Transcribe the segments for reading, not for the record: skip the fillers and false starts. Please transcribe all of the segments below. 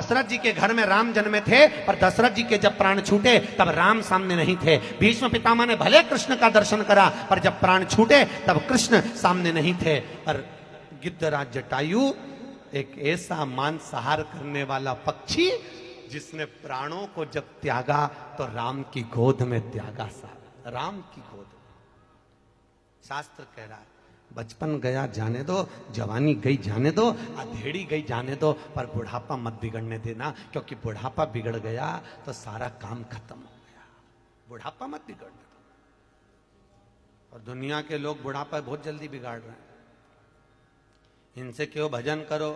दशरथ जी के घर में राम जन्मे थे, पर दशरथ जी के जब प्राण छूटे तब राम सामने नहीं थे। भीष्म पितामह ने भले कृष्ण का दर्शन करा, पर जब प्राण छूटे तब कृष्ण सामने नहीं थे। पर गिद्धराज जटायु एक ऐसा मांसाहार करने वाला पक्षी जिसने प्राणों को जब त्यागा तो राम की गोद में त्यागा। सा राम की गोद में। शास्त्र कह रहा है बचपन गया जाने दो, जवानी गई जाने दो, अधेड़ी गई जाने दो, पर बुढ़ापा मत बिगड़ने देना, क्योंकि बुढ़ापा बिगड़ गया तो सारा काम खत्म हो गया। बुढ़ापा मत बिगड़ने दो। और दुनिया के लोग बुढ़ापा बहुत जल्दी बिगाड़ रहे हैं। इनसे क्यों भजन करो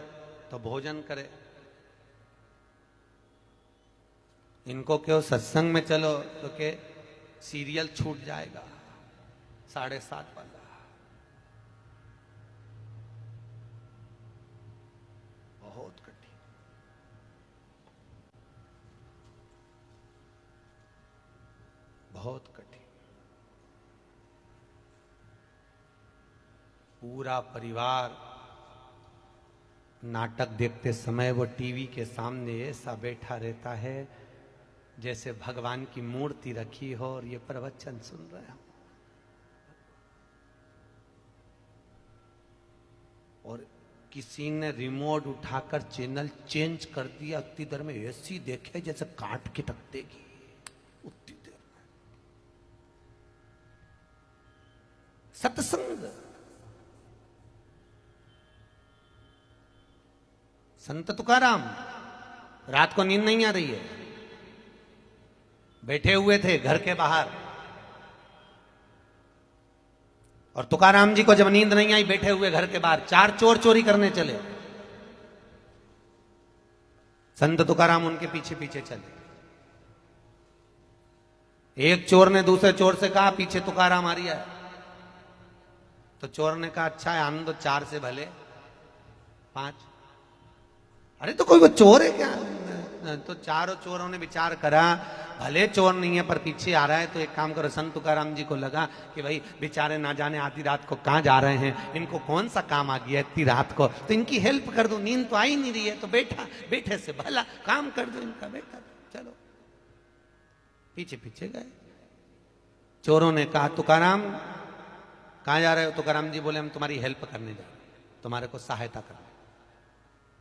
तो भोजन करे, इनको क्यों सत्संग में चलो तो के सीरियल छूट जाएगा 7:30 वाला। बहुत कठिन, बहुत कठिन। पूरा परिवार नाटक देखते समय वो टीवी के सामने ऐसा बैठा रहता है जैसे भगवान की मूर्ति रखी हो और ये प्रवचन सुन रहे हो। और किसी ने रिमोट उठाकर चैनल चेंज कर दिया, उतनी देर में ऐसी देखे जैसे काट के रख देगी उतनी देर में। सत्संग, संत तुकाराम रात को नींद नहीं आ रही है, बैठे हुए थे घर के बाहर, और तुकाराम जी को जब नींद नहीं आई बैठे हुए घर के बाहर 4 चोर चोरी करने चले। संत तुकाराम उनके पीछे पीछे चले। एक चोर ने दूसरे चोर से कहा पीछे तुकाराम आ रही है। तो चोर ने कहा अच्छा है आनंद 4 से भले 5। अरे तो कोई वो चोर है क्या? तो चारों चोरों ने विचार करा भले चोर नहीं है पर पीछे आ रहा है, तो एक काम करो। संत तुकाराम जी को लगा कि भाई बेचारे ना जाने आधी रात को कहां जा रहे हैं, इनको कौन सा काम आ गया इतनी रात को, तो इनकी हेल्प कर दो। नींद तो आई नहीं रही है तो बैठे से भला काम कर दो इनका, बेटा चलो। पीछे पीछे गए। चोरों ने कहा तुकाराम कहां जा रहे हो? तुकाराम जी बोले हम तुम्हारी हेल्प करने जा रहे हैं, तुम्हारे को सहायता करने।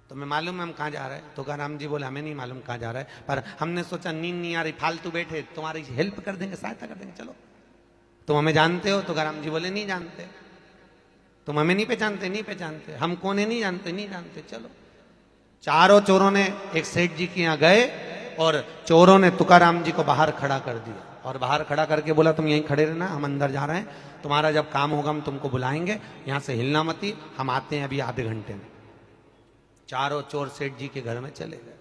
तुम्हें मालूम है हम कहाँ जा रहे हैं? तुकाराम जी बोले हमें नहीं मालूम कहाँ जा रहा है, पर हमने सोचा नींद नहीं आ रही, फालतू बैठे, तुम्हारी हेल्प कर देंगे, सहायता कर देंगे, चलो। तुम हमें जानते हो? तुकाराम जी बोले नहीं जानते। तुम हमें नहीं पहचानते? नहीं पहचानते। हम कौन है? नहीं जानते। नहीं जानते, चलो। चारों चोरों ने एक सेठ जी के यहाँ गए और चोरों ने तुकाराम जी को बाहर खड़ा कर दिया, और बाहर खड़ा करके बोला तुम यहीं खड़े रहना, हम अंदर जा रहे हैं, तुम्हारा जब काम होगा हम तुमको बुलाएंगे, यहाँ से हिलना मती, हम आते हैं अभी आधे घंटे में। चारों चोर सेठ जी के घर में चले गए।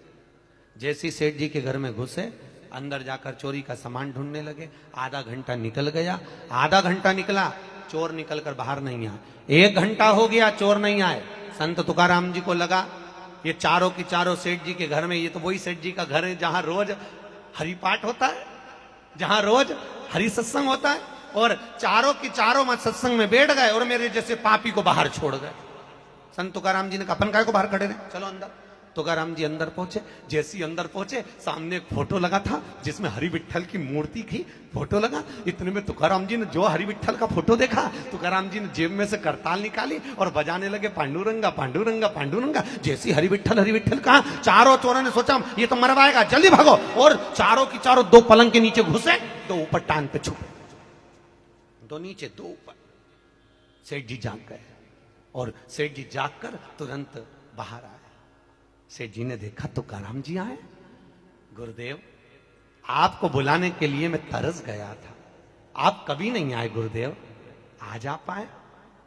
जैसी सेठ जी के घर में घुसे, अंदर जाकर चोरी का सामान ढूंढने लगे। आधा घंटा निकल गया। आधा घंटा निकला, चोर निकलकर बाहर नहीं आए। 1 घंटा हो गया, चोर नहीं आए। संत तुकाराम जी को लगा ये चारों की चारों सेठ जी के घर में, ये तो वही सेठ जी का घर है जहां रोज हरिपाठ होता है, जहां रोज हरि सत्संग होता है, और चारों की चारों में सत्संग में बैठ गए और मेरे जैसे पापी को बाहर छोड़ गए। संत तुकाराम जी ने कहा अपन काय को बाहर खड़े रहे, चलो अंदर। तुकाराम जी अंदर पहुंचे। जैसे ही अंदर पहुंचे सामने एक फोटो लगा था जिसमें हरि विठ्ठल की मूर्ति की फोटो लगा। इतने में तुकाराम जी ने जो हरि विठ्ठल का फोटो देखा, तुकाराम जी ने जेब में से करताल निकाली और बजाने लगे पांडुरंगा पांडुरंगा पांडुरंगा। जैसी हरि विठ्ठल कहा, चारों चोरों ने सोचा ये तो मरवाएगा, जल्दी भागो, और चारों की चारों 2 पलंग के नीचे घुसे, 2 ऊपर टांग पे छुपे, 2 नीचे 2 ऊपर। सेठ जी जाग गए और सेठ जी जागकर तुरंत बाहर आए। सेठ जी ने देखा तुकाराम जी आए। गुरुदेव आपको बुलाने के लिए मैं तरस गया था, आप कभी नहीं आए गुरुदेव, आज आप आए।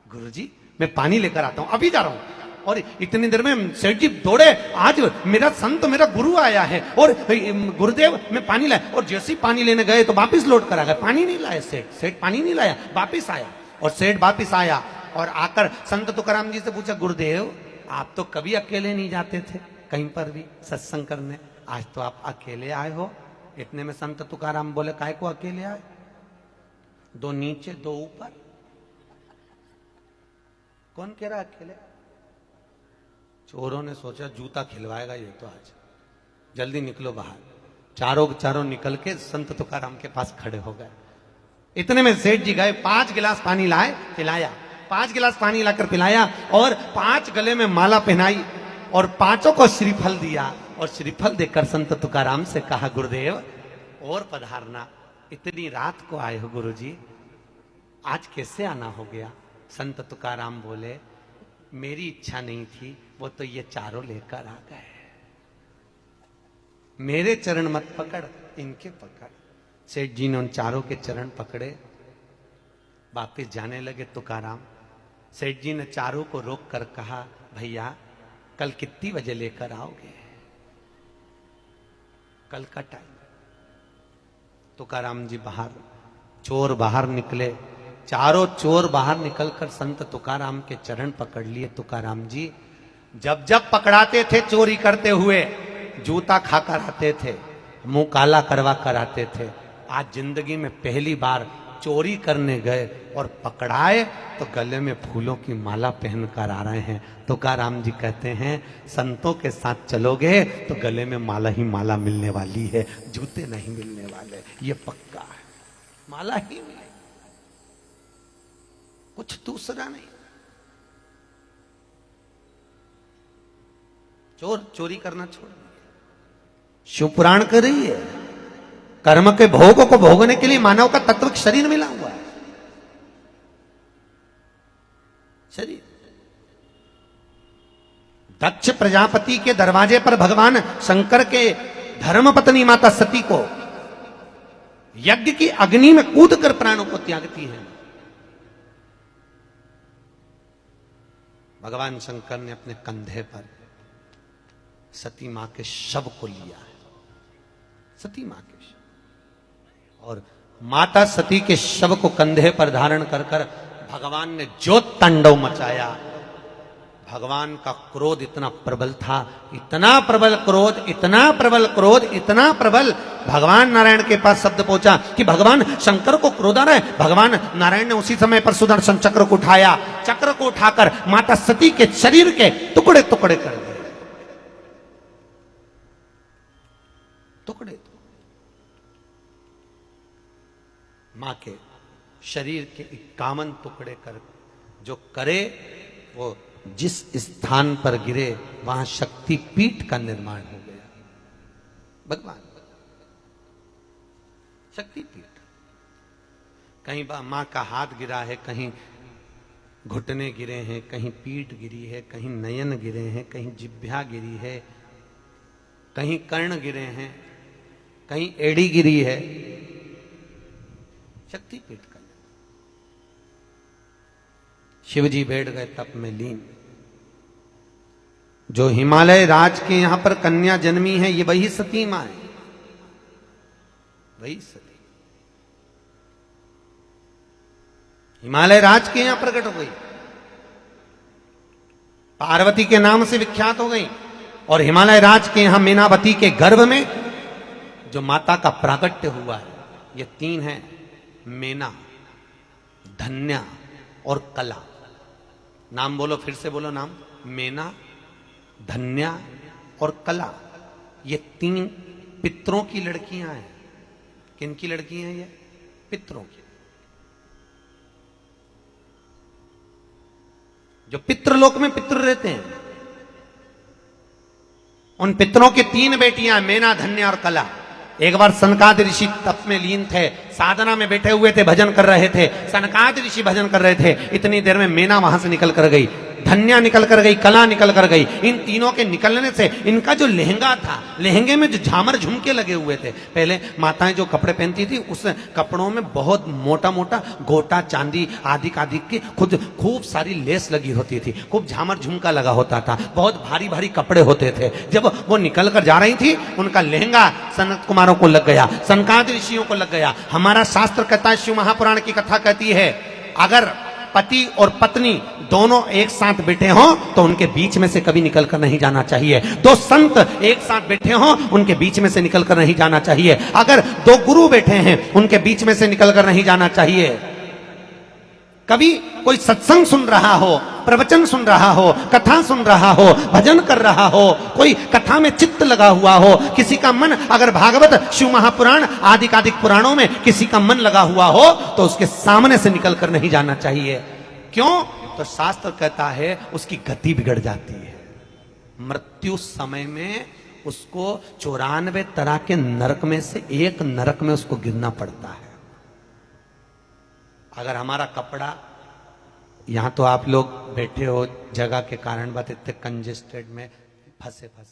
गुरुजी मैं पानी लेकर आता हूं, अभी जा रहा हूं। और इतनी देर में सेठ जी दौड़े, आज मेरा संत मेरा गुरु आया है, और गुरुदेव मैं पानी लाया। और जैसे ही पानी लेने गए तो वापिस लौट कर आ गए, पानी नहीं लाया सेठ पानी नहीं लाया, वापिस आया। और सेठ वापिस आया और आकर संत तुकाराम जी से पूछा गुरुदेव आप तो कभी अकेले नहीं जाते थे कहीं पर भी सत्संग करने, आज तो आप अकेले आए हो। इतने में संत तुकाराम बोले काय को अकेले आए, 2 नीचे 2 ऊपर, कौन कह रहा अकेले? चोरों ने सोचा जूता खिलवाएगा ये तो आज, जल्दी निकलो बाहर। चारों के चारों निकल के संत तुकाराम के पास खड़े हो गए। इतने में सेठ जी गए, 5 गिलास पानी लाए, पिलाया, 5 गिलास पानी लाकर पिलाया और 5 गले में माला पहनाई और 5 को श्रीफल दिया और श्रीफल देकर संत तुकाराम से कहा, गुरुदेव और पधारना, इतनी रात को आए हो गुरुजी, आज कैसे आना हो गया? संत तुकाराम बोले, मेरी इच्छा नहीं थी, वो तो ये चारों लेकर आ गए। मेरे चरण मत पकड़, इनके पकड़। सेठ जी ने उन चारों के चरण पकड़े, वापिस जाने लगे तुकाराम। सेठ जी ने चारों को रोक कर कहा, भैया कल कितनी बजे लेकर आओगे? कल का टाइम। तुकाराम जी बाहर, चोर बाहर निकले, चारों चोर बाहर निकलकर संत तुकाराम के चरण पकड़ लिए। तुकाराम जी जब जब पकड़ाते थे चोरी करते हुए, जूता खाकर आते थे, मुंह काला करवा कर आते थे। आज जिंदगी में पहली बार चोरी करने गए और पकड़ाए तो गले में फूलों की माला पहनकर आ रहे हैं। तुकाराम जी कहते हैं, संतों के साथ चलोगे तो गले में माला ही माला मिलने वाली है, जूते नहीं मिलने वाले, ये पक्का है, माला ही मिले, कुछ दूसरा नहीं। चोर चोरी करना छोड़, शिव पुराण कर रही है, कर्म के भोगों को भोगने के लिए मानव का तत्व शरीर मिला हुआ है। शरीर। दक्ष प्रजापति के दरवाजे पर भगवान शंकर के धर्म पत्नी माता सती को यज्ञ की अग्नि में कूदकर प्राणों को त्यागती हैं। भगवान शंकर ने अपने कंधे पर सती मां के शव को लिया है, सती मां के शव, और माता सती के शव को कंधे पर धारण कर कर भगवान ने जो तांडव मचाया। भगवान का क्रोध इतना प्रबल था, इतना प्रबल क्रोध, इतना प्रबल क्रोध, इतना प्रबल, भगवान नारायण के पास शब्द पहुंचा कि भगवान शंकर को क्रोध आ रहा है। भगवान नारायण ने उसी समय पर सुदर्शन चक्र को उठाया, चक्र को उठाकर माता सती के शरीर के टुकड़े टुकड़े कर दिए, टुकड़े। मां के शरीर के 51 टुकड़े कर, जो करे वो जिस स्थान पर गिरे वहां शक्ति पीठ का निर्माण हो गया। भगवान शक्ति पीठ, कहीं मां का हाथ गिरा है, कहीं घुटने गिरे हैं, कहीं पीठ गिरी है, कहीं नयन गिरे हैं, कहीं जिह्वा गिरी है, कहीं कर्ण गिरे हैं, कहीं एड़ी गिरी है। शक्ति पीठ का शिवजी बैठ गए तप में लीन। जो हिमालय राज के यहां पर कन्या जन्मी है, ये वही सती मां है, वही सती हिमालय राज के यहां प्रकट हो गई, पार्वती के नाम से विख्यात हो गई। और हिमालय राज के यहां मीनावती के गर्भ में जो माता का प्रागट्य हुआ है, ये 3 है, मेना, धन्या और कला। नाम बोलो, फिर से बोलो नाम, मेना, धन्या और कला। ये 3 पितरों की लड़कियां हैं। किन की लड़की हैं ये? पितरों की। जो पितृलोक में पितृ रहते हैं, उन पितरों की 3 बेटियां, मेना, धन्या और कला। एक बार सनकादि ऋषि तप में लीन थे, साधना में बैठे हुए थे, भजन कर रहे थे। सनकादि ऋषि भजन कर रहे थे, इतनी देर में मेना वहां से निकल कर गई, धन्या निकल कर गई, कला निकल कर गई। इन तीनों के निकलने से इनका जो लहंगा था, लहंगे में जो झामर झुमके लगे हुए थे, पहले माताएं जो कपड़े पहनती थी उस कपड़ों में बहुत मोटा मोटा गोटा चांदी आदि की खुद खूब सारी लेस लगी होती थी, खूब झामर झुमका लगा होता था, बहुत भारी भारी कपड़े होते थे। जब वो निकल कर जा रही थी, उनका लहंगा सनत कुमारों को लग गया, सनकादि ऋषियों को लग गया। हमारा शास्त्र कहता है, शिव महापुराण की कथा कहती है, अगर पति और पत्नी दोनों एक साथ बैठे हों तो उनके बीच में से कभी निकल कर नहीं जाना चाहिए। 2 संत एक साथ बैठे हों, उनके बीच में से निकल कर नहीं जाना चाहिए। अगर 2 गुरु बैठे हैं, उनके बीच में से निकल कर नहीं जाना चाहिए। कभी कोई सत्संग सुन रहा हो, प्रवचन सुन रहा हो, कथा सुन रहा हो, भजन कर रहा हो, कोई कथा में चित्त लगा हुआ हो, किसी का मन अगर भागवत, शिव महापुराण आदि कादिक पुराणों में किसी का मन लगा हुआ हो तो उसके सामने से निकल कर नहीं जाना चाहिए। क्यों? तो शास्त्र कहता है उसकी गति बिगड़ जाती है। मृत्यु समय में उसको 94 तरह के नरक में से एक नरक में उसको गिरना पड़ता है। अगर हमारा कपड़ा, यहां तो आप लोग बैठे हो जगह के कारण बात, इतने कंजेस्टेड में फंसे